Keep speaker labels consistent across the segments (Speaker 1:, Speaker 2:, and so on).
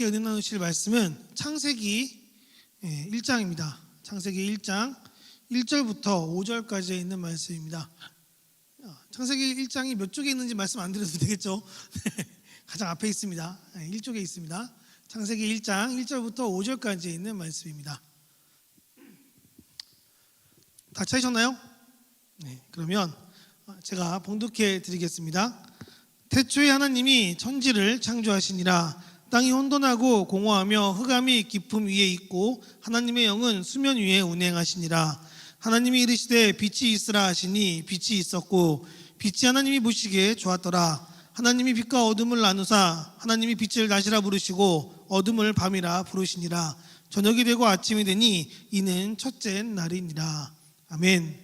Speaker 1: 은혜 나누실 말씀은 창세기 1장입니다. 창세기 1장 1절부터 5절까지 있는 말씀입니다. 창세기 1장이 몇 쪽에 있는지 말씀 안 드려도 되겠죠? 가장 앞에 있습니다. 1쪽에 있습니다. 창세기 1장 1절부터 5절까지 있는 말씀입니다. 다 찾으셨나요? 네, 그러면 제가 봉독해 드리겠습니다. 태초에 하나님이 천지를 창조하시니라. 땅이 혼돈하고 공허하며 흑암이 깊음 위에 있고 하나님의 영은 수면 위에 운행하시니라. 하나님이 이르시되 빛이 있으라 하시니 빛이 있었고 빛이 하나님이 보시기에 좋았더라. 하나님이 빛과 어둠을 나누사 하나님이 빛을 낮이라 부르시고 어둠을 밤이라 부르시니라. 저녁이 되고 아침이 되니 이는 첫째 날이니라. 아멘.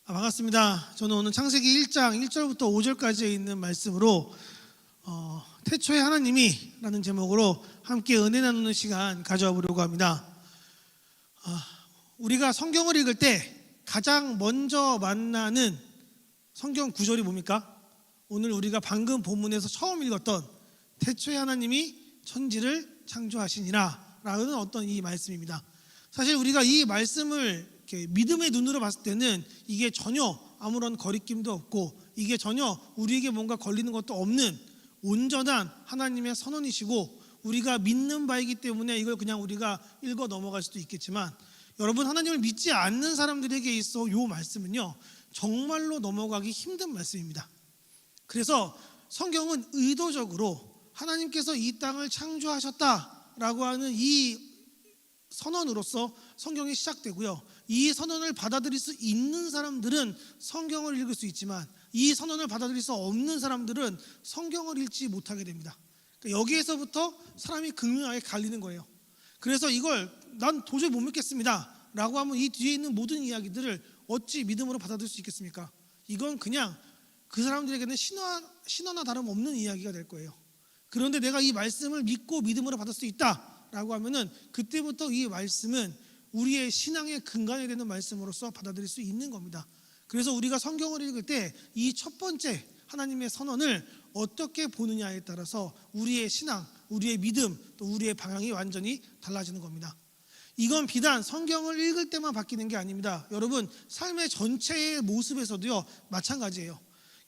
Speaker 1: 반갑습니다. 저는 오늘 창세기 1장 1절부터 5절까지 있는 말씀으로 태초에 하나님이 라는 제목으로 함께 은혜 나누는 시간 가져와 보려고 합니다. 우리가 성경을 읽을 때 가장 먼저 만나는 성경 구절이 뭡니까? 오늘 우리가 방금 본문에서 처음 읽었던 태초에 하나님이 천지를 창조하시니라 라는 어떤 이 말씀입니다. 사실 우리가 이 말씀을 이렇게 믿음의 눈으로 봤을 때는 이게 전혀 아무런 거리낌도 없고 이게 전혀 우리에게 뭔가 걸리는 것도 없는 온전한 하나님의 선언이시고 우리가 믿는 바이기 때문에 이걸 그냥 우리가 읽어 넘어갈 수도 있겠지만, 여러분, 하나님을 믿지 않는 사람들에게 있어 이 말씀은요 정말로 넘어가기 힘든 말씀입니다. 그래서 성경은 의도적으로 하나님께서 이 땅을 창조하셨다라고 하는 이 선언으로서 성경이 시작되고요, 이 선언을 받아들일 수 있는 사람들은 성경을 읽을 수 있지만 이 선언을 받아들일 수 없는 사람들은 성경을 읽지 못하게 됩니다. 그러니까 여기에서부터 사람이 극명하게 갈리는 거예요. 그래서 이걸 난 도저히 못 믿겠습니다 라고 하면 이 뒤에 있는 모든 이야기들을 어찌 믿음으로 받아들일 수 있겠습니까? 이건 그냥 그 사람들에게는 신화나 다름없는 이야기가 될 거예요. 그런데 내가 이 말씀을 믿고 믿음으로 받을 수 있다라고 하면은 그때부터 이 말씀은 우리의 신앙의 근간이 되는 말씀으로서 받아들일 수 있는 겁니다. 그래서 우리가 성경을 읽을 때 이 첫 번째 하나님의 선언을 어떻게 보느냐에 따라서 우리의 신앙, 우리의 믿음, 또 우리의 방향이 완전히 달라지는 겁니다. 이건 비단 성경을 읽을 때만 바뀌는 게 아닙니다. 여러분, 삶의 전체의 모습에서도요 마찬가지예요.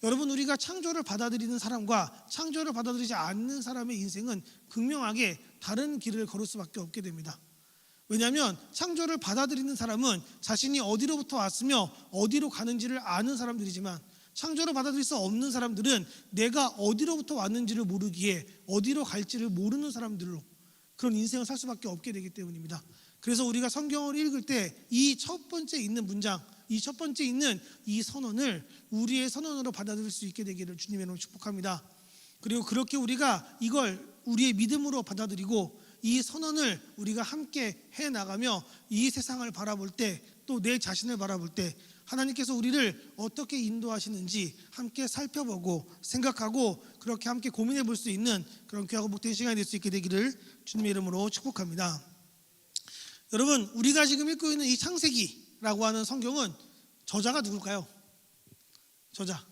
Speaker 1: 여러분, 우리가 창조를 받아들이는 사람과 창조를 받아들이지 않는 사람의 인생은 극명하게 다른 길을 걸을 수밖에 없게 됩니다. 왜냐하면 창조를 받아들이는 사람은 자신이 어디로부터 왔으며 어디로 가는지를 아는 사람들이지만, 창조를 받아들일 수 없는 사람들은 내가 어디로부터 왔는지를 모르기에 어디로 갈지를 모르는 사람들로 그런 인생을 살 수밖에 없게 되기 때문입니다. 그래서 우리가 성경을 읽을 때 이 첫 번째 있는 문장, 이 첫 번째 있는 이 선언을 우리의 선언으로 받아들일 수 있게 되기를 주님의 이름으로 축복합니다. 그리고 그렇게 우리가 이걸 우리의 믿음으로 받아들이고 이 선언을 우리가 함께 해나가며 이 세상을 바라볼 때, 또 내 자신을 바라볼 때 하나님께서 우리를 어떻게 인도하시는지 함께 살펴보고 생각하고 그렇게 함께 고민해 볼 수 있는 그런 귀하고 복된 시간이 될 수 있게 되기를 주님의 이름으로 축복합니다. 여러분, 우리가 지금 읽고 있는 이 창세기라고 하는 성경은 저자가 누굴까요? 저자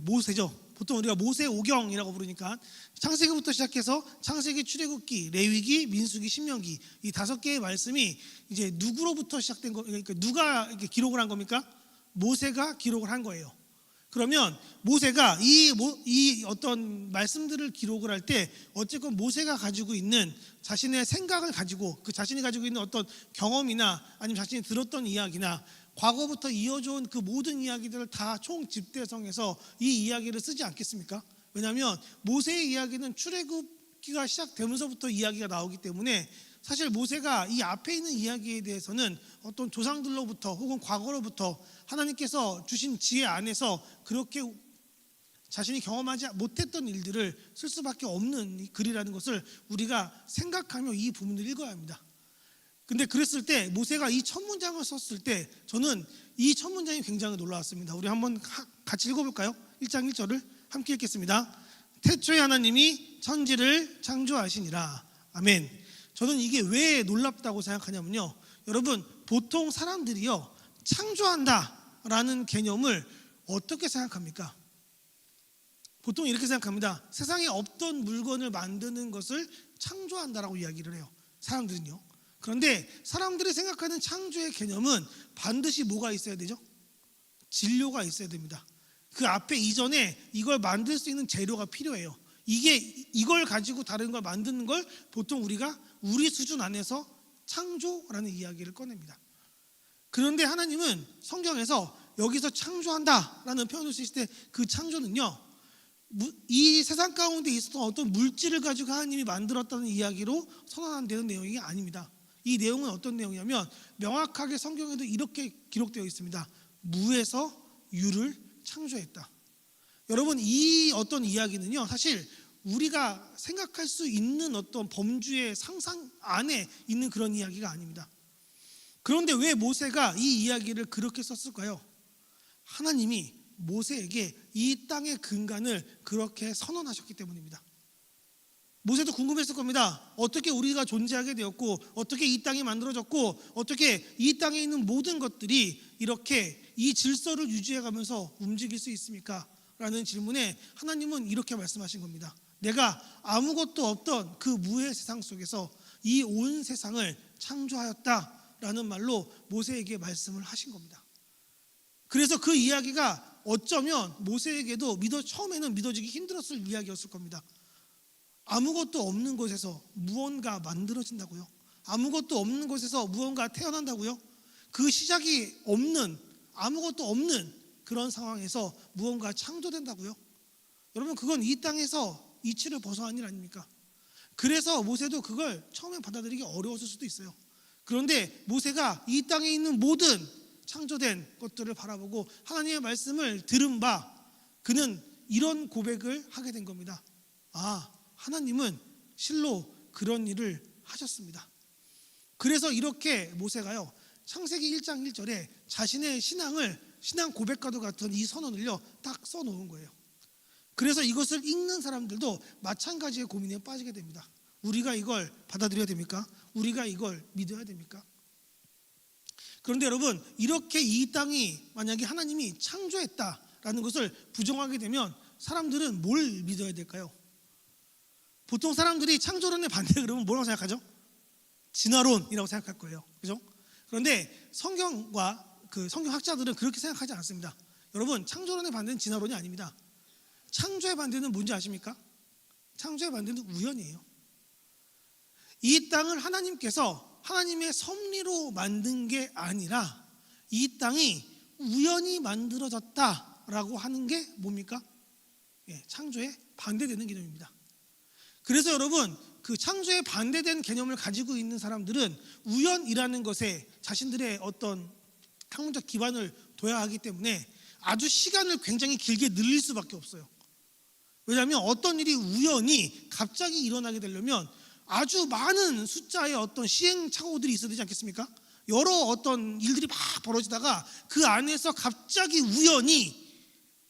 Speaker 1: 모세죠. 보통 우리가 모세오경이라고 부르니까 창세기부터 시작해서 창세기, 출애굽기, 레위기, 민수기, 신명기 이 5개의 말씀이 이제 누구로부터 시작된 거, 그러니까 누가 이렇게 기록을 한 겁니까? 모세가 기록을 한 거예요. 그러면 모세가 이 어떤 말씀들을 기록을 할 때 어쨌건 모세가 가지고 있는 자신의 생각을 가지고 그 자신이 가지고 있는 어떤 경험이나 아니면 자신이 들었던 이야기나 과거부터 이어져온 그 모든 이야기들을 다 총집대성해서 이 이야기를 쓰지 않겠습니까? 왜냐하면 모세의 이야기는 출애굽기가 시작되면서부터 이야기가 나오기 때문에 사실 모세가 이 앞에 있는 이야기에 대해서는 어떤 조상들로부터 혹은 과거로부터 하나님께서 주신 지혜 안에서 그렇게 자신이 경험하지 못했던 일들을 쓸 수밖에 없는 글이라는 것을 우리가 생각하며 이 부분을 읽어야 합니다. 근데 그랬을 때 모세가 이 첫 문장을 썼을 때 저는 이 첫 문장이 굉장히 놀라웠습니다. 우리 한번 같이 읽어볼까요? 1장 1절을 함께 읽겠습니다. 태초에 하나님이 천지를 창조하시니라. 아멘. 저는 이게 왜 놀랍다고 생각하냐면요, 여러분, 보통 사람들이요 창조한다 라는 개념을 어떻게 생각합니까? 보통 이렇게 생각합니다. 세상에 없던 물건을 만드는 것을 창조한다라고 이야기를 해요, 사람들은요. 그런데 사람들이 생각하는 창조의 개념은 반드시 뭐가 있어야 되죠? 진료가 있어야 됩니다. 그 앞에 이전에 이걸 만들 수 있는 재료가 필요해요. 이걸 가지고 다른 걸 만드는 걸 보통 우리가 우리 수준 안에서 창조라는 이야기를 꺼냅니다. 그런데 하나님은 성경에서 여기서 창조한다라는 표현을 쓰실 때 그 창조는요, 이 세상 가운데 있었던 어떤 물질을 가지고 하나님이 만들었다는 이야기로 선언되는 내용이 아닙니다. 이 내용은 어떤 내용이냐면 명확하게 성경에도 이렇게 기록되어 있습니다. 무에서 유를 창조했다. 여러분, 이 어떤 이야기는요, 사실 우리가 생각할 수 있는 어떤 범주의 상상 안에 있는 그런 이야기가 아닙니다. 그런데 왜 모세가 이 이야기를 그렇게 썼을까요? 하나님이 모세에게 이 땅의 근간을 그렇게 선언하셨기 때문입니다. 모세도 궁금했을 겁니다. 어떻게 우리가 존재하게 되었고, 어떻게 이 땅이 만들어졌고, 어떻게 이 땅에 있는 모든 것들이 이렇게 이 질서를 유지해가면서 움직일 수 있습니까? 라는 질문에 하나님은 이렇게 말씀하신 겁니다. 내가 아무것도 없던 그 무의 세상 속에서 이 온 세상을 창조하였다라는 말로 모세에게 말씀을 하신 겁니다. 그래서 그 이야기가 어쩌면 모세에게도 처음에는 믿어지기 힘들었을 이야기였을 겁니다. 아무것도 없는 곳에서 무언가 만들어진다고요? 아무것도 없는 곳에서 무언가 태어난다고요? 그 시작이 없는, 아무것도 없는 그런 상황에서 무언가 창조된다고요? 여러분, 그건 이 땅에서 이치를 벗어난 일 아닙니까? 그래서 모세도 그걸 처음에 받아들이기 어려웠을 수도 있어요. 그런데 모세가 이 땅에 있는 모든 창조된 것들을 바라보고 하나님의 말씀을 들은 바 그는 이런 고백을 하게 된 겁니다. 하나님은 실로 그런 일을 하셨습니다. 그래서 이렇게 모세가요, 창세기 1장 1절에 자신의 신앙 고백과도 같은 이 선언을요 딱 써놓은 거예요. 그래서 이것을 읽는 사람들도 마찬가지의 고민에 빠지게 됩니다. 우리가 이걸 받아들여야 됩니까? 우리가 이걸 믿어야 됩니까? 그런데 여러분, 이렇게 이 땅이 만약에 하나님이 창조했다라는 것을 부정하게 되면 사람들은 뭘 믿어야 될까요? 보통 사람들이 창조론에 반대 그러면 뭐라고 생각하죠? 진화론이라고 생각할 거예요. 그죠? 그런데 성경과 성경학자들은 그렇게 생각하지 않습니다. 여러분, 창조론의 반대는 진화론이 아닙니다. 창조의 반대는 뭔지 아십니까? 창조의 반대는 우연이에요. 이 땅을 하나님께서 하나님의 섭리로 만든 게 아니라 이 땅이 우연히 만들어졌다라고 하는 게 뭡니까? 창조에 반대되는 개념입니다. 그래서 여러분, 그 창조에 반대된 개념을 가지고 있는 사람들은 우연이라는 것에 자신들의 어떤 학문적 기반을 둬야 하기 때문에 아주 시간을 굉장히 길게 늘릴 수밖에 없어요. 왜냐하면 어떤 일이 우연히 갑자기 일어나게 되려면 아주 많은 숫자의 어떤 시행착오들이 있어야 되지 않겠습니까? 여러 어떤 일들이 막 벌어지다가 그 안에서 갑자기 우연히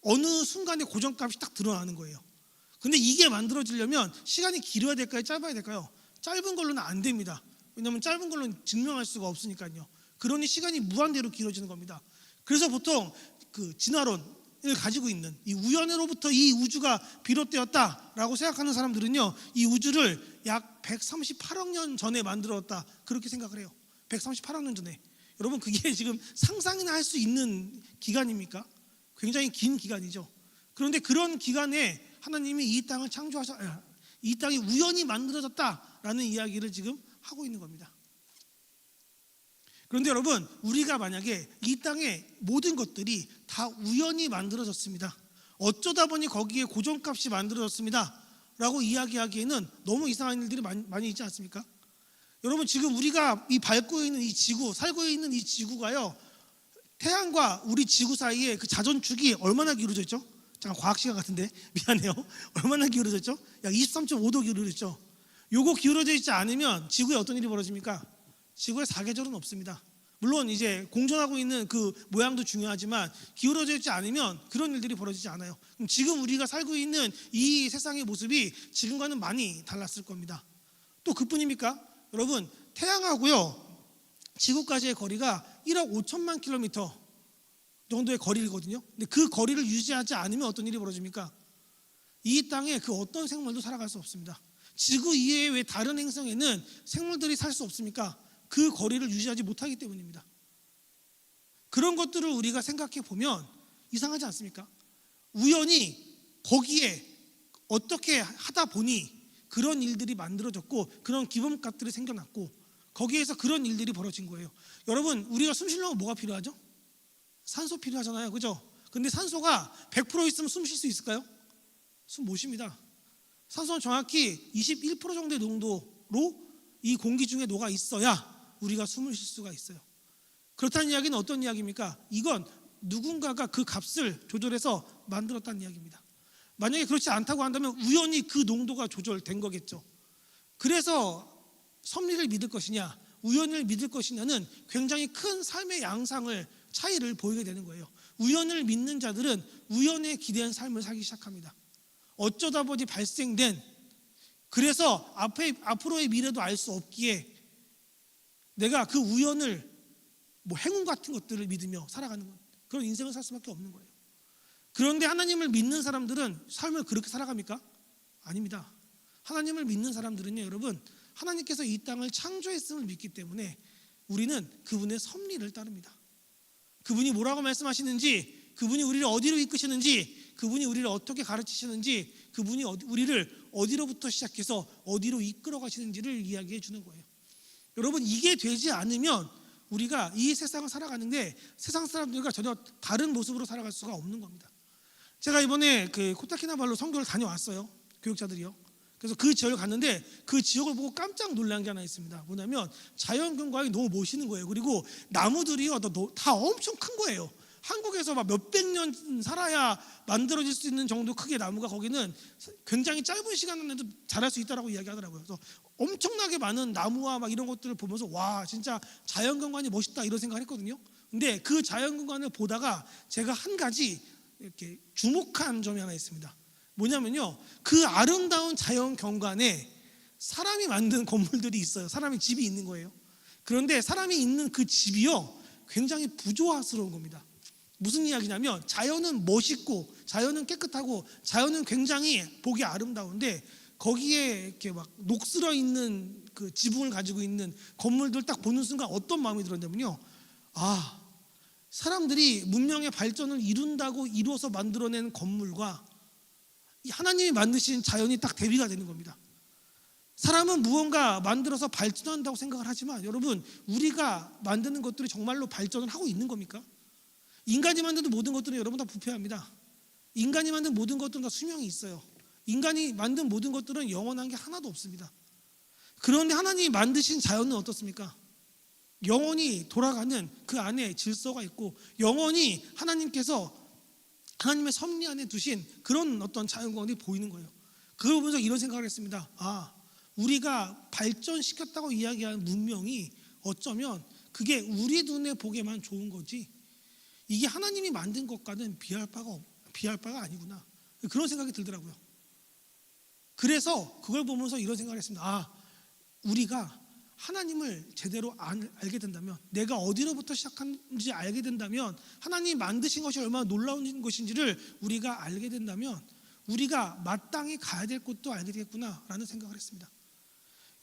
Speaker 1: 어느 순간에 고정값이 딱 드러나는 거예요. 근데 이게 만들어지려면 시간이 길어야 될까요? 짧아야 될까요? 짧은 걸로는 안 됩니다. 왜냐하면 짧은 걸로는 증명할 수가 없으니까요. 그러니 시간이 무한대로 길어지는 겁니다. 그래서 보통 그 진화론을 가지고 있는 이 우연으로부터 이 우주가 비롯되었다라고 생각하는 사람들은요, 이 우주를 약 138억 년 전에 만들었다 그렇게 생각을 해요. 138억 년 전에. 여러분, 그게 지금 상상이나 할 수 있는 기간입니까? 굉장히 긴 기간이죠. 그런데 그런 기간에 하나님이 이 땅을 이 땅이 우연히 만들어졌다라는 이야기를 지금 하고 있는 겁니다. 그런데 여러분, 우리가 만약에 이 땅의 모든 것들이 다 우연히 만들어졌습니다, 어쩌다 보니 거기에 고정값이 만들어졌습니다 라고 이야기하기에는 너무 이상한 일들이 많이 있지 않습니까? 여러분, 지금 우리가 이 밟고 있는 이 지구, 살고 있는 이 지구가요, 태양과 우리 지구 사이에 그 자전축이 얼마나 기울어져 있죠? 잠깐 과학 시간 같은데 미안해요. 얼마나 기울어져 있죠? 약 23.5도 기울어져 있죠. 요거 기울어져 있지 않으면 지구에 어떤 일이 벌어집니까? 지구에 사계절은 없습니다. 물론 이제 공존하고 있는 그 모양도 중요하지만 기울어져 있지 않으면 그런 일들이 벌어지지 않아요. 그럼 지금 우리가 살고 있는 이 세상의 모습이 지금과는 많이 달랐을 겁니다. 또 그뿐입니까? 여러분, 태양하고요 지구까지의 거리가 1억 5천만 킬로미터 정도의 거리거든요. 근데 그 거리를 유지하지 않으면 어떤 일이 벌어집니까? 이 땅에 그 어떤 생물도 살아갈 수 없습니다. 지구 이외의 왜 다른 행성에는 생물들이 살 수 없습니까? 그 거리를 유지하지 못하기 때문입니다. 그런 것들을 우리가 생각해 보면 이상하지 않습니까? 우연히 거기에 어떻게 하다 보니 그런 일들이 만들어졌고 그런 기범값들이 생겨났고 거기에서 그런 일들이 벌어진 거예요. 여러분, 우리가 숨 쉬려면 뭐가 필요하죠? 산소 필요하잖아요, 그죠? 근데 산소가 100% 있으면 숨 쉴 수 있을까요? 숨 못 쉽니다. 산소는 정확히 21% 정도의 농도로 이 공기 중에 녹아 있어야 우리가 숨을 쉴 수가 있어요. 그렇다는 이야기는 어떤 이야기입니까? 이건 누군가가 그 값을 조절해서 만들었다는 이야기입니다. 만약에 그렇지 않다고 한다면 우연히 그 농도가 조절된 거겠죠. 그래서 섭리를 믿을 것이냐 우연을 믿을 것이냐는 굉장히 큰 삶의 양상을 차이를 보이게 되는 거예요. 우연을 믿는 자들은 우연에 기대한 삶을 살기 시작합니다. 어쩌다 보니 발생된, 그래서 앞으로의 미래도 알 수 없기에 내가 그 우연을 행운 같은 것들을 믿으며 살아가는 그런 인생을 살 수밖에 없는 거예요. 그런데 하나님을 믿는 사람들은 삶을 그렇게 살아갑니까? 아닙니다. 하나님을 믿는 사람들은요, 여러분, 하나님께서 이 땅을 창조했음을 믿기 때문에 우리는 그분의 섭리를 따릅니다. 그분이 뭐라고 말씀하시는지, 그분이 우리를 어디로 이끄시는지, 그분이 우리를 어떻게 가르치시는지, 그분이 우리를 어디로부터 시작해서 어디로 이끌어 가시는지를 이야기해 주는 거예요. 여러분, 이게 되지 않으면 우리가 이 세상을 살아가는데 세상 사람들과 전혀 다른 모습으로 살아갈 수가 없는 겁니다. 제가 이번에 그 코타키나발루 선교를 다녀왔어요. 교육자들이요. 그래서 그 지역을 갔는데 그 지역을 보고 깜짝 놀란 게 하나 있습니다. 뭐냐면 자연경관이 너무 멋있는 거예요. 그리고 나무들이요 다 엄청 큰 거예요. 한국에서 막 몇백 년 살아야 만들어질 수 있는 정도 크기의 나무가 거기는 굉장히 짧은 시간 안에도 자랄 수 있다라고 이야기하더라고요. 그래서 엄청나게 많은 나무와 막 이런 것들을 보면서 와, 진짜 자연경관이 멋있다 이런 생각을 했거든요. 근데 그 자연경관을 보다가 제가 한 가지 이렇게 주목한 점이 하나 있습니다. 뭐냐면요, 그 아름다운 자연경관에 사람이 만든 건물들이 있어요. 사람의 집이 있는 거예요. 그런데 사람이 있는 그 집이요 굉장히 부조화스러운 겁니다. 무슨 이야기냐면 자연은 멋있고 자연은 깨끗하고 자연은 굉장히 보기 아름다운데 거기에 이렇게 막 녹슬어 있는 그 지붕을 가지고 있는 건물들 딱 보는 순간 어떤 마음이 들었냐면요, 아, 사람들이 문명의 발전을 이루어서 만들어낸 건물과 하나님이 만드신 자연이 딱 대비가 되는 겁니다. 사람은 무언가 만들어서 발전한다고 생각을 하지만 여러분, 우리가 만드는 것들이 정말로 발전을 하고 있는 겁니까? 인간이 만드는 모든 것들은 여러분 다 부패합니다. 인간이 만든 모든 것들은 다 수명이 있어요. 인간이 만든 모든 것들은 영원한 게 하나도 없습니다. 그런데 하나님이 만드신 자연은 어떻습니까? 영원히 돌아가는 그 안에 질서가 있고 영원히 하나님께서 하나님의 섭리 안에 두신 그런 어떤 자연광이 보이는 거예요. 그걸 보면서 이런 생각을 했습니다. 아, 우리가 발전시켰다고 이야기하는 문명이 어쩌면 그게 우리 눈에 보기에만 좋은 거지 이게 하나님이 만든 것과는 비할 바가 아니구나, 그런 생각이 들더라고요. 그래서 그걸 보면서 이런 생각을 했습니다. 아, 우리가 하나님을 제대로 알게 된다면, 내가 어디로부터 시작한지 알게 된다면, 하나님이 만드신 것이 얼마나 놀라운 것인지를 우리가 알게 된다면 우리가 마땅히 가야 될 곳도 알게 되겠구나라는 생각을 했습니다.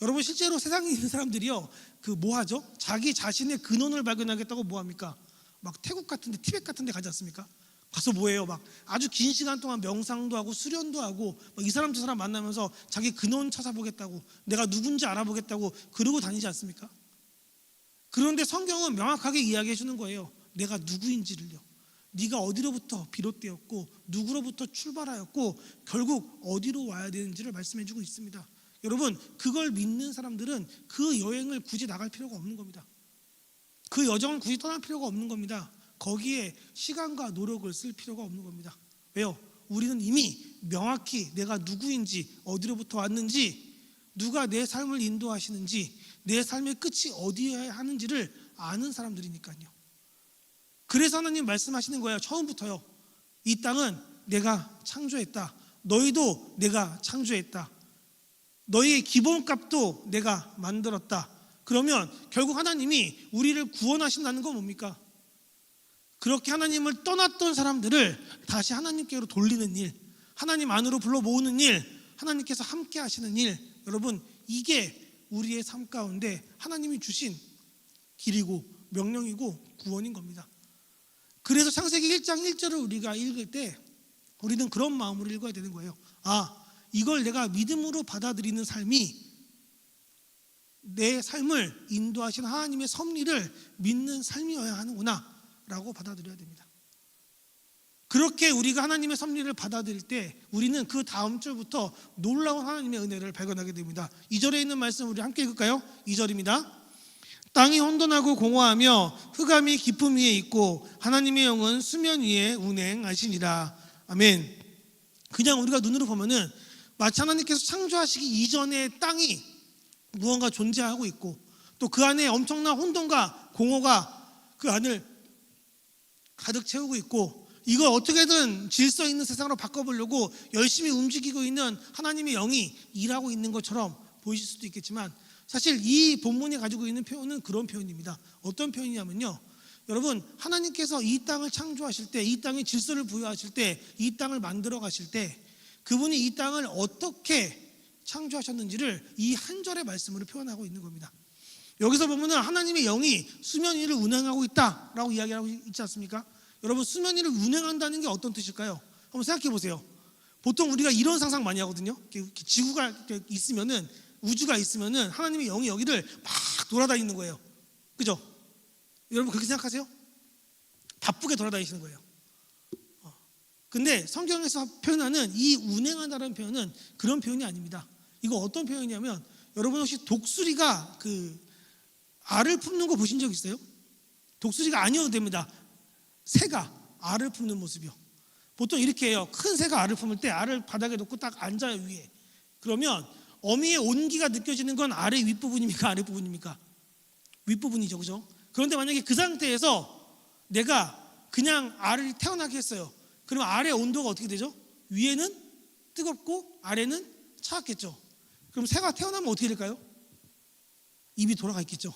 Speaker 1: 여러분, 실제로 세상에 있는 사람들이요 그 뭐 하죠? 자기 자신의 근원을 발견하겠다고 뭐 합니까? 막 태국 같은데, 티벳 같은데 가지 않습니까? 가서 뭐해요? 막 아주 긴 시간 동안 명상도 하고 수련도 하고 막 이 사람 저 사람 만나면서 자기 근원 찾아보겠다고, 내가 누군지 알아보겠다고 그러고 다니지 않습니까? 그런데 성경은 명확하게 이야기해 주는 거예요. 내가 누구인지를요. 네가 어디로부터 비롯되었고 누구로부터 출발하였고 결국 어디로 와야 되는지를 말씀해 주고 있습니다. 여러분, 그걸 믿는 사람들은 그 여행을 굳이 나갈 필요가 없는 겁니다. 그 여정을 굳이 떠날 필요가 없는 겁니다. 거기에 시간과 노력을 쓸 필요가 없는 겁니다. 왜요? 우리는 이미 명확히 내가 누구인지, 어디로부터 왔는지, 누가 내 삶을 인도하시는지, 내 삶의 끝이 어디에 하는지를 아는 사람들이니까요. 그래서 하나님 말씀하시는 거예요. 처음부터요. 이 땅은 내가 창조했다. 너희도 내가 창조했다. 너희의 기본값도 내가 만들었다. 그러면 결국 하나님이 우리를 구원하신다는 건 뭡니까? 그렇게 하나님을 떠났던 사람들을 다시 하나님께로 돌리는 일, 하나님 안으로 불러 모으는 일, 하나님께서 함께 하시는 일, 여러분 이게 우리의 삶 가운데 하나님이 주신 길이고 명령이고 구원인 겁니다. 그래서 창세기 1장 1절을 우리가 읽을 때 우리는 그런 마음으로 읽어야 되는 거예요. 이걸 내가 믿음으로 받아들이는 삶이 내 삶을 인도하신 하나님의 섭리를 믿는 삶이어야 하는구나 라고 받아들여야 됩니다. 그렇게 우리가 하나님의 섭리를 받아들일 때 우리는 그 다음 절부터 놀라운 하나님의 은혜를 발견하게 됩니다. 2절에 있는 말씀 우리 함께 읽을까요? 2절입니다. 땅이 혼돈하고 공허하며 흑암이 깊음 위에 있고 하나님의 영은 수면 위에 운행하시니라. 아멘. 그냥 우리가 눈으로 보면은 마치 하나님께서 창조하시기 이전의 땅이 무언가 존재하고 있고 또 그 안에 엄청난 혼돈과 공허가 그 안을 가득 채우고 있고 이걸 어떻게든 질서 있는 세상으로 바꿔보려고 열심히 움직이고 있는 하나님의 영이 일하고 있는 것처럼 보이실 수도 있겠지만 사실 이 본문이 가지고 있는 표현은 그런 표현입니다. 어떤 표현이냐면요, 여러분 하나님께서 이 땅을 창조하실 때, 이 땅에 질서를 부여하실 때, 이 땅을 만들어 가실 때 그분이 이 땅을 어떻게 창조하셨는지를 이 한 절의 말씀으로 표현하고 있는 겁니다. 여기서 보면은 하나님의 영이 수면 위를 운행하고 있다라고 이야기하고 있지 않습니까? 여러분 수면 위를 운행한다는 게 어떤 뜻일까요? 한번 생각해 보세요. 보통 우리가 이런 상상 많이 하거든요. 지구가 있으면은, 우주가 있으면은 하나님의 영이 여기를 막 돌아다니는 거예요. 그죠? 여러분 그렇게 생각하세요? 바쁘게 돌아다니시는 거예요. 근데 성경에서 표현하는 이 운행한다는 표현은 그런 표현이 아닙니다. 이거 어떤 표현이냐면, 여러분 혹시 독수리가 그 알을 품는 거 보신 적 있어요? 독수리가 아니어도 됩니다. 새가 알을 품는 모습이요. 보통 이렇게 해요. 큰 새가 알을 품을 때 알을 바닥에 놓고 딱 앉아요, 위에. 그러면 어미의 온기가 느껴지는 건 알의 윗부분입니까? 아랫부분입니까? 윗부분이죠, 그죠? 그런데 만약에 그 상태에서 내가 그냥 알을 태어나게 했어요. 그럼 알의 온도가 어떻게 되죠? 위에는 뜨겁고 아래는 차갑겠죠. 그럼 새가 태어나면 어떻게 될까요? 입이 돌아가 있겠죠.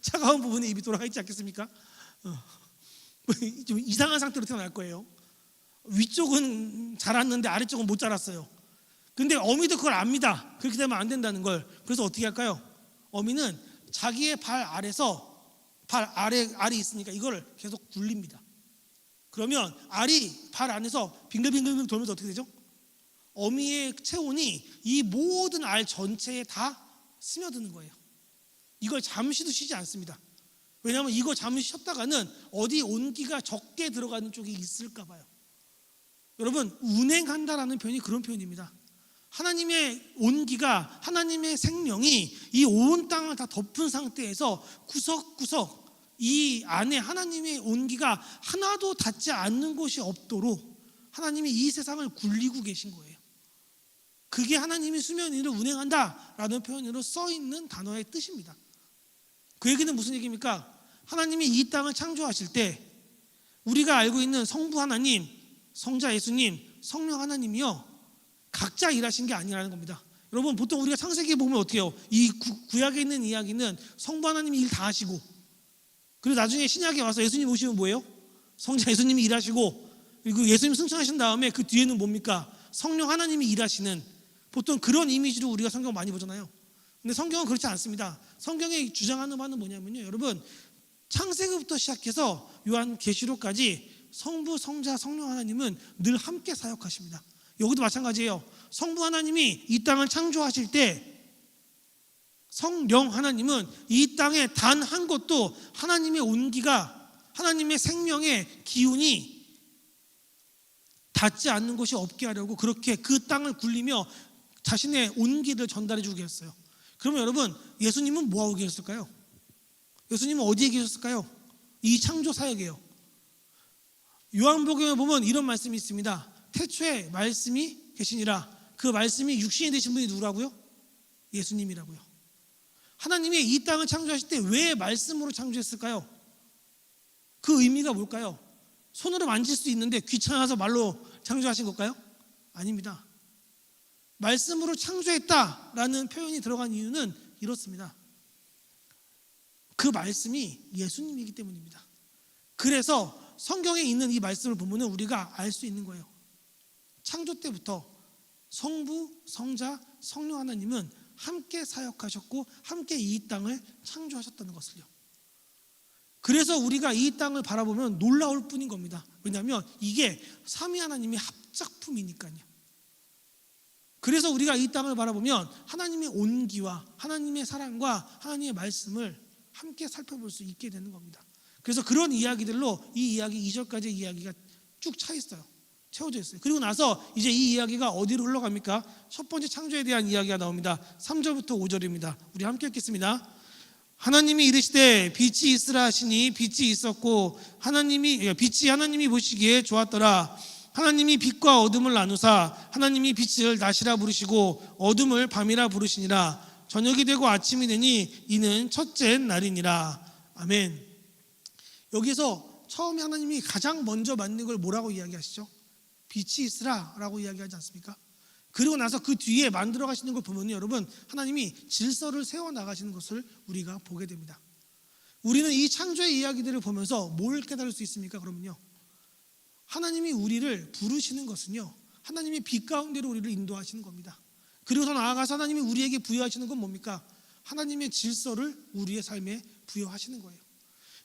Speaker 1: 차가운 부분에 입이 돌아가 있지 않겠습니까? 좀 이상한 상태로 태어날 거예요. 위쪽은 자랐는데 아래쪽은 못 자랐어요. 근데 어미도 그걸 압니다. 그렇게 되면 안 된다는 걸. 그래서 어떻게 할까요? 어미는 자기의 발 아래서, 발 아래 알이 있으니까 이걸 계속 굴립니다. 그러면 알이 발 안에서 빙글빙글 돌면서 어떻게 되죠? 어미의 체온이 이 모든 알 전체에 다 스며드는 거예요. 이걸 잠시도 쉬지 않습니다. 왜냐하면 이거 잠시 쉬었다가는 어디 온기가 적게 들어가는 쪽이 있을까 봐요. 여러분 운행한다라는 표현이 그런 표현입니다. 하나님의 온기가, 하나님의 생명이 이 온 땅을 다 덮은 상태에서 구석구석 이 안에 하나님의 온기가 하나도 닿지 않는 곳이 없도록 하나님이 이 세상을 굴리고 계신 거예요. 그게 하나님이 수면 위를 운행한다라는 표현으로 써있는 단어의 뜻입니다. 그 얘기는 무슨 얘기입니까? 하나님이 이 땅을 창조하실 때 우리가 알고 있는 성부 하나님, 성자 예수님, 성령 하나님이요 각자 일하신 게 아니라는 겁니다. 여러분 보통 우리가 창세기에 보면 어떻게 해요? 이 구약에 있는 이야기는 성부 하나님이 일 다 하시고, 그리고 나중에 신약에 와서 예수님 오시면 뭐예요? 성자 예수님이 일하시고, 그리고 예수님 승천하신 다음에 그 뒤에는 뭡니까? 성령 하나님이 일하시는, 보통 그런 이미지로 우리가 성경 많이 보잖아요. 근데 성경은 그렇지 않습니다. 성경이 주장하는 바는 뭐냐면요, 여러분 창세기부터 시작해서 요한계시록까지 성부, 성자, 성령 하나님은 늘 함께 사역하십니다. 여기도 마찬가지예요. 성부 하나님이 이 땅을 창조하실 때 성령 하나님은 이 땅에 단 한 곳도 하나님의 온기가, 하나님의 생명의 기운이 닿지 않는 곳이 없게 하려고 그렇게 그 땅을 굴리며 자신의 온기를 전달해 주고 계셨어요. 그러면 여러분 예수님은 뭐하고 계셨을까요? 예수님은 어디에 계셨을까요? 이 창조 사역이에요. 요한복음에 보면 이런 말씀이 있습니다. 태초에 말씀이 계시니라. 그 말씀이 육신이 되신 분이 누구라고요? 예수님이라고요. 하나님이 이 땅을 창조하실 때 왜 말씀으로 창조했을까요? 그 의미가 뭘까요? 손으로 만질 수 있는데 귀찮아서 말로 창조하신 걸까요? 아닙니다. 말씀으로 창조했다라는 표현이 들어간 이유는 이렇습니다. 그 말씀이 예수님이기 때문입니다. 그래서 성경에 있는 이 말씀을 보면 우리가 알 수 있는 거예요. 창조 때부터 성부, 성자, 성령 하나님은 함께 사역하셨고 함께 이 땅을 창조하셨다는 것을요. 그래서 우리가 이 땅을 바라보면 놀라울 뿐인 겁니다. 왜냐하면 이게 삼위 하나님의 합작품이니까요. 그래서 우리가 이 땅을 바라보면 하나님의 온기와 하나님의 사랑과 하나님의 말씀을 함께 살펴볼 수 있게 되는 겁니다. 그래서 그런 이야기들로 이 이야기 2절까지 이야기가 쭉 차 있어요. 채워져 있어요. 그리고 나서 이제 이 이야기가 어디로 흘러갑니까? 첫 번째 창조에 대한 이야기가 나옵니다. 3절부터 5절입니다. 우리 함께 읽겠습니다. 하나님이 이르시되 빛이 있으라 하시니 빛이 있었고 빛이 하나님이 보시기에 좋았더라. 하나님이 빛과 어둠을 나누사 하나님이 빛을 낮이라 부르시고 어둠을 밤이라 부르시니라. 저녁이 되고 아침이 되니 이는 첫째 날이니라. 아멘. 여기서 처음에 하나님이 가장 먼저 만든 걸 뭐라고 이야기하시죠? 빛이 있으라 라고 이야기하지 않습니까? 그리고 나서 그 뒤에 만들어 가시는 걸 보면 여러분, 하나님이 질서를 세워나가시는 것을 우리가 보게 됩니다. 우리는 이 창조의 이야기들을 보면서 뭘 깨달을 수 있습니까? 그러면요, 하나님이 우리를 부르시는 것은요, 하나님이 빛 가운데로 우리를 인도하시는 겁니다. 그리고 더 나아가서 하나님이 우리에게 부여하시는 건 뭡니까? 하나님의 질서를 우리의 삶에 부여하시는 거예요.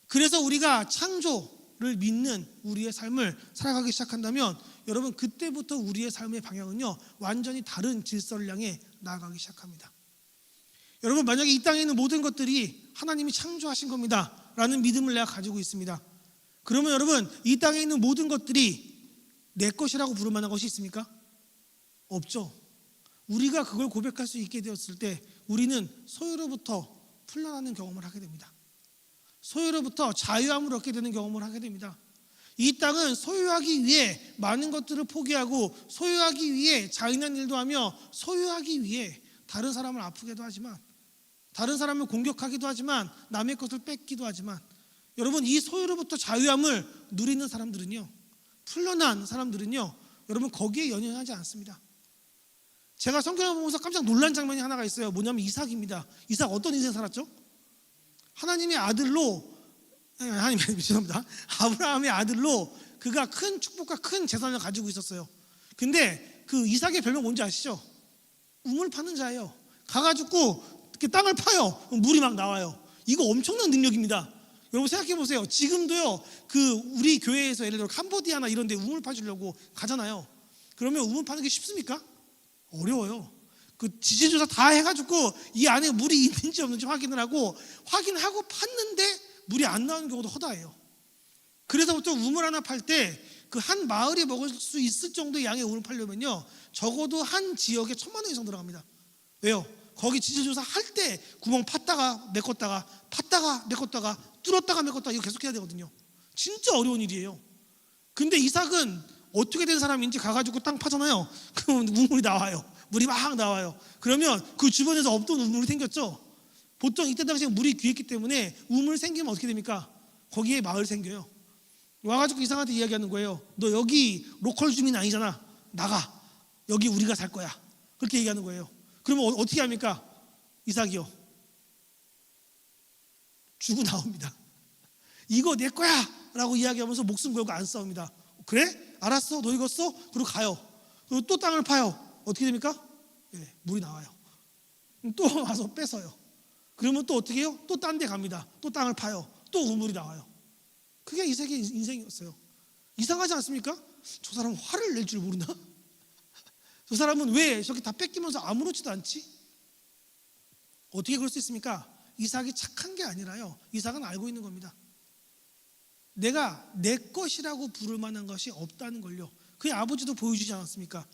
Speaker 1: 그래서 우리가 창조를 믿는 우리의 삶을 살아가기 시작한다면 여러분, 그때부터 우리의 삶의 방향은요, 완전히 다른 질서를 향해 나아가기 시작합니다. 여러분, 만약에 이 땅에 있는 모든 것들이 하나님이 창조하신 겁니다 라는 믿음을 내가 가지고 있습니다. 그러면 여러분, 이 땅에 있는 모든 것들이 내 것이라고 부를 만한 것이 있습니까? 없죠. 우리가 그걸 고백할 수 있게 되었을 때 우리는 소유로부터 풀려나는 경험을 하게 됩니다. 소유로부터 자유함을 얻게 되는 경험을 하게 됩니다. 이 땅은 소유하기 위해 많은 것들을 포기하고 소유하기 위해 잔인한 일도 하며 소유하기 위해 다른 사람을 아프게도 하지만, 다른 사람을 공격하기도 하지만, 남의 것을 뺏기도 하지만, 여러분, 이 소유로부터 자유함을 누리는 사람들은요, 풀려난 사람들은요, 여러분, 거기에 연연하지 않습니다. 제가 성경을 보면서 깜짝 놀란 장면이 하나가 있어요. 뭐냐면 이삭입니다. 이삭 어떤 인생 살았죠? 하나님의 아들로, 죄송합니다. 아브라함의 아들로 그가 큰 축복과 큰 재산을 가지고 있었어요. 근데 그 이삭의 별명 뭔지 아시죠? 우물 파는 자예요. 가가지고 이렇게 땅을 파요. 물이 막 나와요. 이거 엄청난 능력입니다. 여러분 생각해 보세요. 지금도요, 그 우리 교회에서 예를 들어 캄보디아나 이런 데 우물 파주려고 가잖아요. 그러면 우물 파는 게 쉽습니까? 어려워요. 그 지질조사 다 해가지고 이 안에 물이 있는지 없는지 확인을 하고, 확인하고 팠는데 물이 안 나오는 경우도 허다해요. 그래서 보통 우물 하나 팔 때 그 한 마을이 먹을 수 있을 정도의 양의 우물 팔려면요, 적어도 한 지역에 1,000만 원 이상 들어갑니다. 왜요? 거기 지질조사 할 때 구멍 팠다가 메꿨다가 팠다가 메꿨다가 뚫었다가 메꿨다가 이거 계속 해야 되거든요. 진짜 어려운 일이에요. 근데 이삭은 어떻게 된 사람인지 가가지고 땅 파잖아요. 그러면 우물이 나와요. 물이 막 나와요. 그러면 그 주변에서 없던 우물이 생겼죠. 보통 이때 당시에 물이 귀했기 때문에 우물 생기면 어떻게 됩니까? 거기에 마을 생겨요. 와가지고 이삭한테 이야기하는 거예요. 너 여기 로컬 주민 아니잖아. 나가. 여기 우리가 살 거야. 그렇게 얘기하는 거예요. 그러면 어떻게 합니까? 이삭이요, 주고 나옵니다. 이거 내 거야 라고 이야기하면서 목숨 걸고 안 싸웁니다. 그래? 알았어. 너 익었어? 그리고 가요. 그리고 또 땅을 파요. 어떻게 됩니까? 네, 물이 나와요. 또 와서 뺏어요. 그러면 또 어떻게 해요? 또 딴 데 갑니다. 또 땅을 파요. 또 우물이 나와요. 그게 이삭의 인생이었어요. 이상하지 않습니까? 저 사람은 화를 낼 줄 모르나? 저 사람은 왜 저렇게 다 뺏기면서 아무렇지도 않지? 어떻게 그럴 수 있습니까? 이삭이 착한 게 아니라요, 이삭은 알고 있는 겁니다. 내가 내 것이라고 부를 만한 것이 없다는 걸요. 그의 아버지도 보여주지 않았습니까?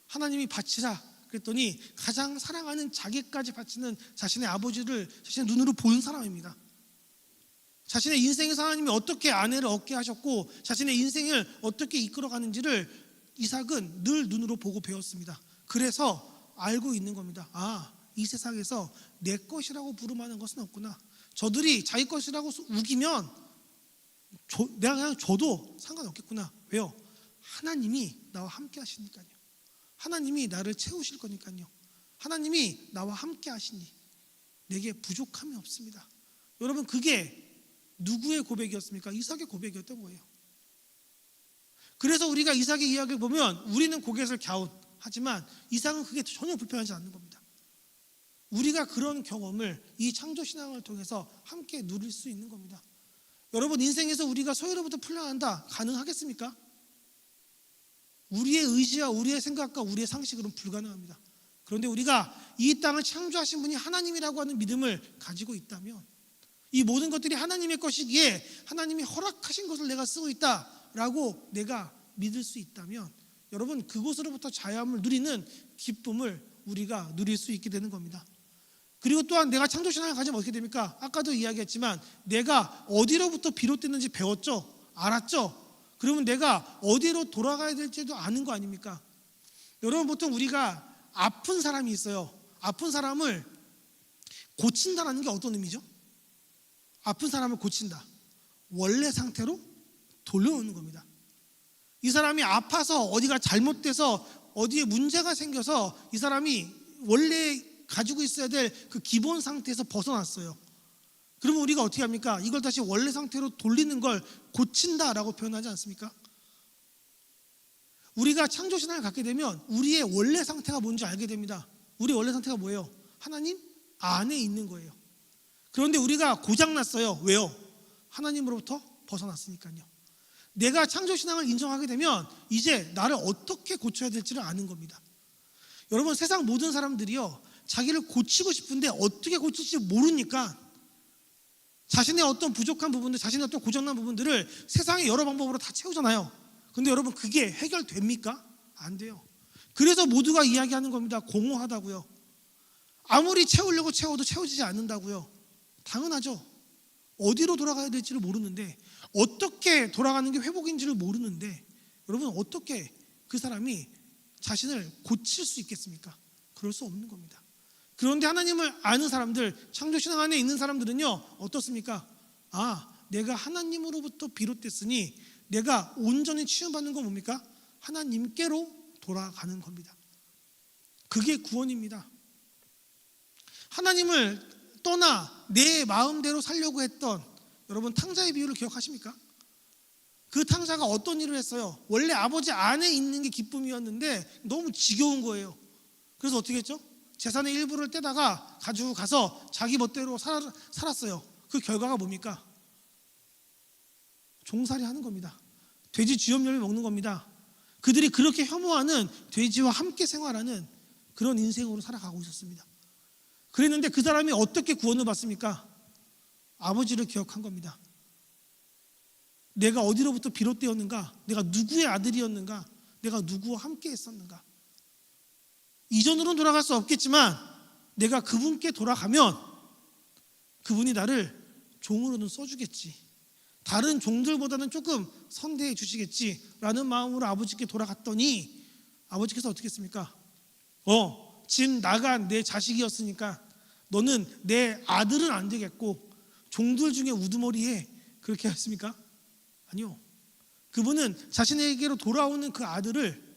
Speaker 1: 하나님이 바치라 그랬더니 가장 사랑하는 자기까지 바치는 자신의 아버지를 자신의 눈으로 본 사람입니다. 자신의 인생에서 하나님이 어떻게 아내를 얻게 하셨고 자신의 인생을 어떻게 이끌어가는지를 이삭은 늘 눈으로 보고 배웠습니다. 그래서 알고 있는 겁니다. 아, 이 세상에서 내 것이라고 부를 만한 것은 없구나. 저들이 자기 것이라고 우기면 내가 그냥 줘도 상관없겠구나. 왜요? 하나님이 나와 함께 하시니까요. 하나님이 나를 채우실 거니까요. 하나님이 나와 함께 하시니 내게 부족함이 없습니다. 여러분, 그게 누구의 고백이었습니까? 이삭의 고백이었던 거예요. 그래서 우리가 이삭의 이야기를 보면 우리는 고갯을 갸웃하지만 이삭은 그게 전혀 불편하지 않는 겁니다. 우리가 그런 경험을 이 창조신앙을 통해서 함께 누릴 수 있는 겁니다. 여러분, 인생에서 우리가 소외로부터 풀려난다 가능하겠습니까? 우리의 의지와 우리의 생각과 우리의 상식으로는 불가능합니다. 그런데 우리가 이 땅을 창조하신 분이 하나님이라고 하는 믿음을 가지고 있다면, 이 모든 것들이 하나님의 것이기에 하나님이 허락하신 것을 내가 쓰고 있다라고 내가 믿을 수 있다면, 여러분, 그곳으로부터 자유함을 누리는 기쁨을 우리가 누릴 수 있게 되는 겁니다. 그리고 또한 내가 창조신앙을 가지면 어떻게 됩니까? 아까도 이야기했지만 내가 어디로부터 비롯됐는지 배웠죠? 알았죠? 그러면 내가 어디로 돌아가야 될지도 아는 거 아닙니까? 여러분, 보통 우리가 아픈 사람이 있어요. 아픈 사람을 고친다는 게 어떤 의미죠? 아픈 사람을 고친다, 원래 상태로 돌려놓는 겁니다. 이 사람이 아파서 어디가 잘못돼서 어디에 문제가 생겨서 이 사람이 원래 가지고 있어야 될 그 기본 상태에서 벗어났어요. 그러면 우리가 어떻게 합니까? 이걸 다시 원래 상태로 돌리는 걸 고친다라고 표현하지 않습니까? 우리가 창조신앙을 갖게 되면 우리의 원래 상태가 뭔지 알게 됩니다. 우리의 원래 상태가 뭐예요? 하나님 안에 있는 거예요. 그런데 우리가 고장났어요. 왜요? 하나님으로부터 벗어났으니까요. 내가 창조신앙을 인정하게 되면 이제 나를 어떻게 고쳐야 될지를 아는 겁니다. 여러분, 세상 모든 사람들이요, 자기를 고치고 싶은데 어떻게 고칠지 모르니까 자신의 어떤 부족한 부분들, 자신의 어떤 고장난 부분들을 세상의 여러 방법으로 다 채우잖아요. 근데 여러분, 그게 해결됩니까? 안 돼요. 그래서 모두가 이야기하는 겁니다. 공허하다고요. 아무리 채우려고 채워도 채워지지 않는다고요. 당연하죠. 어디로 돌아가야 될지를 모르는데, 어떻게 돌아가는 게 회복인지를 모르는데, 여러분, 어떻게 그 사람이 자신을 고칠 수 있겠습니까? 그럴 수 없는 겁니다. 그런데 하나님을 아는 사람들, 창조신앙 안에 있는 사람들은요, 어떻습니까? 내가 하나님으로부터 비롯됐으니 내가 온전히 치유받는 건 뭡니까? 하나님께로 돌아가는 겁니다. 그게 구원입니다. 하나님을 떠나 내 마음대로 살려고 했던, 여러분, 탕자의 비유를 기억하십니까? 그 탕자가 어떤 일을 했어요? 원래 아버지 안에 있는 게 기쁨이었는데 너무 지겨운 거예요. 그래서 어떻게 했죠? 재산의 일부를 떼다가 가지고 가서 자기 멋대로 살았어요. 그 결과가 뭡니까? 종살이 하는 겁니다. 돼지 쥐염염을 먹는 겁니다. 그들이 그렇게 혐오하는 돼지와 함께 생활하는 그런 인생으로 살아가고 있었습니다. 그랬는데 그 사람이 어떻게 구원을 받습니까? 아버지를 기억한 겁니다. 내가 어디로부터 비롯되었는가? 내가 누구의 아들이었는가? 내가 누구와 함께 했었는가? 이전으로는 돌아갈 수 없겠지만 내가 그분께 돌아가면 그분이 나를 종으로는 써주겠지, 다른 종들보다는 조금 선대해 주시겠지라는 마음으로 아버지께 돌아갔더니 아버지께서 어떻게 했습니까? 집 나간 내 자식이었으니까 너는 내 아들은 안 되겠고 종들 중에 우두머리에, 그렇게 했습니까? 아니요. 그분은 자신에게로 돌아오는 그 아들을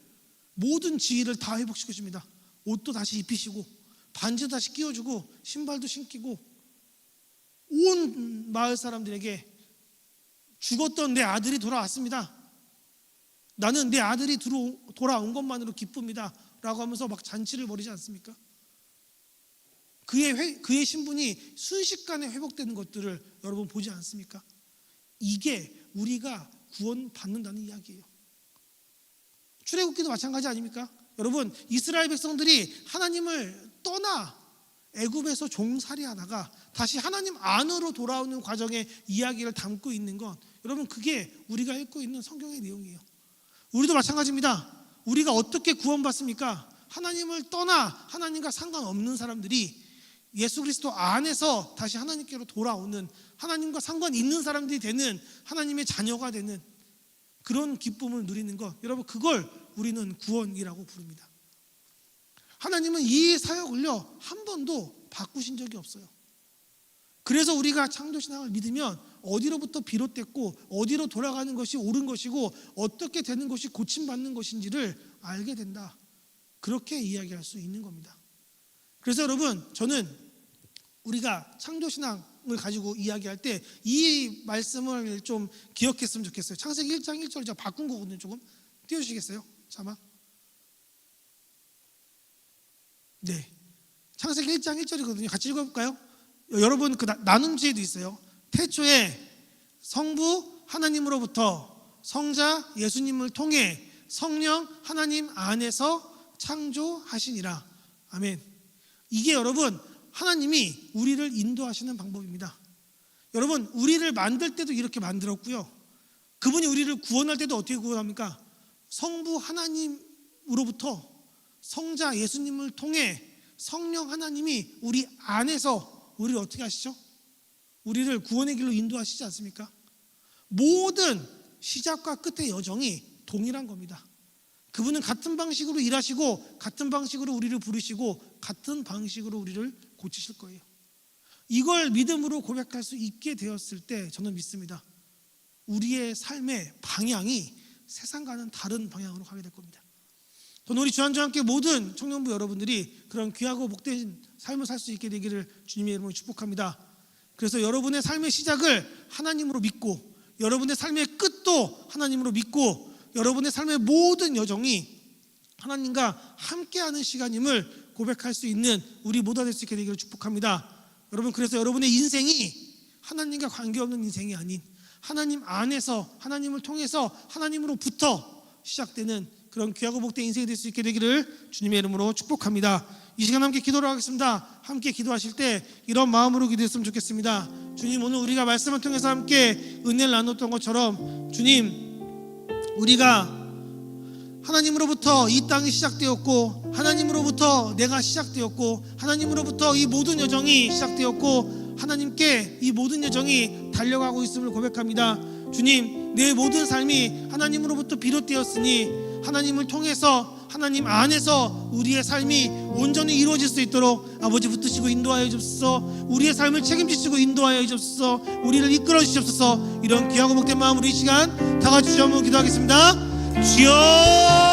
Speaker 1: 모든 지위를 다 회복시켜 줍니다. 옷도 다시 입히시고 반지도 다시 끼워주고 신발도 신기고, 온 마을 사람들에게 죽었던 내 아들이 돌아왔습니다. 나는 내 아들이 돌아온 것만으로 기쁩니다 라고 하면서 막 잔치를 벌이지 않습니까? 그의 신분이 순식간에 회복되는 것들을 여러분 보지 않습니까? 이게 우리가 구원받는다는 이야기예요. 출애굽기도 마찬가지 아닙니까? 여러분, 이스라엘 백성들이 하나님을 떠나 애굽에서 종살이하다가 다시 하나님 안으로 돌아오는 과정의 이야기를 담고 있는 건, 여러분, 그게 우리가 읽고 있는 성경의 내용이에요. 우리도 마찬가지입니다. 우리가 어떻게 구원받습니까? 하나님을 떠나 하나님과 상관없는 사람들이 예수 그리스도 안에서 다시 하나님께로 돌아오는, 하나님과 상관 있는 사람들이 되는, 하나님의 자녀가 되는 그런 기쁨을 누리는 것, 여러분, 그걸 우리는 구원이라고 부릅니다. 하나님은 이 사역을요 한 번도 바꾸신 적이 없어요. 그래서 우리가 창조신앙을 믿으면 어디로부터 비롯됐고 어디로 돌아가는 것이 옳은 것이고 어떻게 되는 것이 고침받는 것인지를 알게 된다, 그렇게 이야기할 수 있는 겁니다. 그래서 여러분, 저는 우리가 창조신앙을 가지고 이야기할 때 이 말씀을 좀 기억했으면 좋겠어요. 창세기 1장 1절 제가 바꾼 거거든요. 조금 띄워주시겠어요? 자막. 네, 창세기 1장 1절이거든요. 같이 읽어볼까요? 여러분 그 나눔지에도 있어요. 태초에 성부 하나님으로부터 성자 예수님을 통해 성령 하나님 안에서 창조하시니라. 아멘. 이게 여러분 하나님이 우리를 인도하시는 방법입니다. 여러분 우리를 만들 때도 이렇게 만들었고요, 그분이 우리를 구원할 때도 어떻게 구원합니까? 성부 하나님으로부터 성자 예수님을 통해 성령 하나님이 우리 안에서 우리를 어떻게 하시죠? 우리를 구원의 길로 인도하시지 않습니까? 모든 시작과 끝의 여정이 동일한 겁니다. 그분은 같은 방식으로 일하시고 같은 방식으로 우리를 부르시고 같은 방식으로 우리를 고치실 거예요. 이걸 믿음으로 고백할 수 있게 되었을 때 저는 믿습니다. 우리의 삶의 방향이 세상과는 다른 방향으로 가게 될 겁니다. 저는 우리 주안주와 함께 모든 청년부 여러분들이 그런 귀하고 복된 삶을 살 수 있게 되기를 주님의 이름으로 축복합니다. 그래서 여러분의 삶의 시작을 하나님으로 믿고 여러분의 삶의 끝도 하나님으로 믿고 여러분의 삶의 모든 여정이 하나님과 함께하는 시간임을 고백할 수 있는 우리 모두가 될 수 있게 되기를 축복합니다. 여러분, 그래서 여러분의 인생이 하나님과 관계없는 인생이 아닌 하나님 안에서 하나님을 통해서 하나님으로부터 시작되는 그런 귀하고 복된 인생이 될 수 있게 되기를 주님의 이름으로 축복합니다. 이 시간 함께 기도를 하겠습니다. 함께 기도하실 때 이런 마음으로 기도했으면 좋겠습니다. 주님, 오늘 우리가 말씀을 통해서 함께 은혜를 나눴던 것처럼 주님, 우리가 하나님으로부터 이 땅이 시작되었고 하나님으로부터 내가 시작되었고 하나님으로부터 이 모든 여정이 시작되었고 하나님께 이 모든 여정이 달려가고 있음을 고백합니다. 주님, 내 모든 삶이 하나님으로부터 비롯되었으니 하나님을 통해서 하나님 안에서 우리의 삶이 온전히 이루어질 수 있도록 아버지 붙드시고 인도하여 주옵소서. 우리의 삶을 책임지시고 인도하여 주옵소서. 우리를 이끌어 주시옵소서. 이런 귀하고 복된 마음으로 이 시간 다 같이 주여 한번 기도하겠습니다. 주여